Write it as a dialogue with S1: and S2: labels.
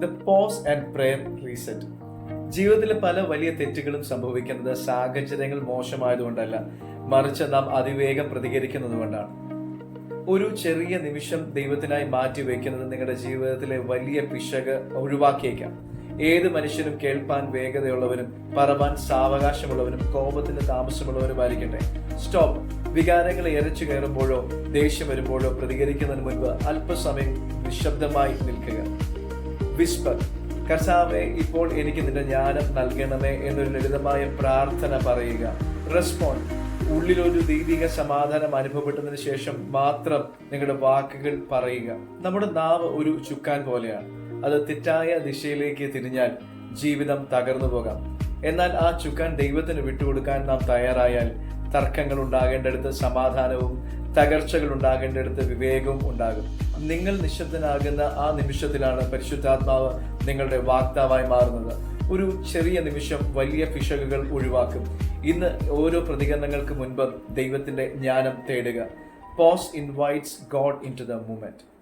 S1: The pause and prayer reset. ജീവിതത്തിലെ പല വലിയ തെറ്റുകളും സംഭവിക്കുന്നത് സാഹചര്യങ്ങൾ മോശമായതുകൊണ്ടല്ല, മറിച്ച് നാം അതിവേഗം പ്രതികരിക്കുന്നത് കൊണ്ടാണ്. ഒരു ചെറിയ നിമിഷം ദൈവത്തിനായി മാറ്റിവെക്കുന്നത് നിങ്ങളുടെ ജീവിതത്തിലെ വലിയ പിശക് ഒഴിവാക്കിയേക്കാം. ഏത് മനുഷ്യനും കേൾപ്പാൻ വേഗതയുള്ളവരും പറവാൻ സാവകാശമുള്ളവരും കോപത്തിന് താമസമുള്ളവരുമായിരിക്കട്ടെ. സ്റ്റോപ്പ്. വികാരങ്ങളെ ഇരച്ചു കയറുമ്പോഴോ ദേഷ്യം വരുമ്പോഴോ പ്രതികരിക്കുന്നതിന് മുൻപ് അല്പസമയം നിശബ്ദമായി നിൽക്കുക. വിസ്പർ. കർത്താവേ, ഇപ്പോൾ എനിക്ക് നിന്റെ ജ്ഞാനം നൽകണമേ എന്നൊരു ലളിതമായ പ്രാർത്ഥന പറയുക. റെസ്പോണ്ട്. ഉള്ളിലൊരു ദൈവിക സമാധാനം അനുഭവപ്പെട്ടതിന് ശേഷം മാത്രം നിങ്ങളുടെ വാക്കുകൾ പറയുക. നമ്മുടെ നാവ് ഒരു ചുക്കാൻ പോലെയാണ്. അത് തെറ്റായ ദിശയിലേക്ക് തിരിഞ്ഞാൽ ജീവിതം തകർന്നു പോകാം. എന്നാൽ ആ ചുക്കാൻ ദൈവത്തിന് വിട്ടുകൊടുക്കാൻ നാം തയ്യാറായാൽ തർക്കങ്ങൾ ഉണ്ടാകേണ്ടടുത്ത് സമാധാനവും തകർച്ചകൾ ഉണ്ടാകേണ്ടടുത്ത് വിവേകവും ഉണ്ടാകും. നിങ്ങൾ നിശബ്ദനാകുന്ന ആ നിമിഷത്തിലാണ് പരിശുദ്ധാത്മാവ് നിങ്ങളുടെ വാക്താവായി മാറുന്നത്. ഒരു ചെറിയ നിമിഷം വലിയ പിശകുകൾ ഒഴിവാക്കും. ഇന്ന് ഓരോ പ്രതികരണങ്ങൾക്ക് മുൻപ് ദൈവത്തിന്റെ ജ്ഞാനം തേടുക. Pause invites God into the moment.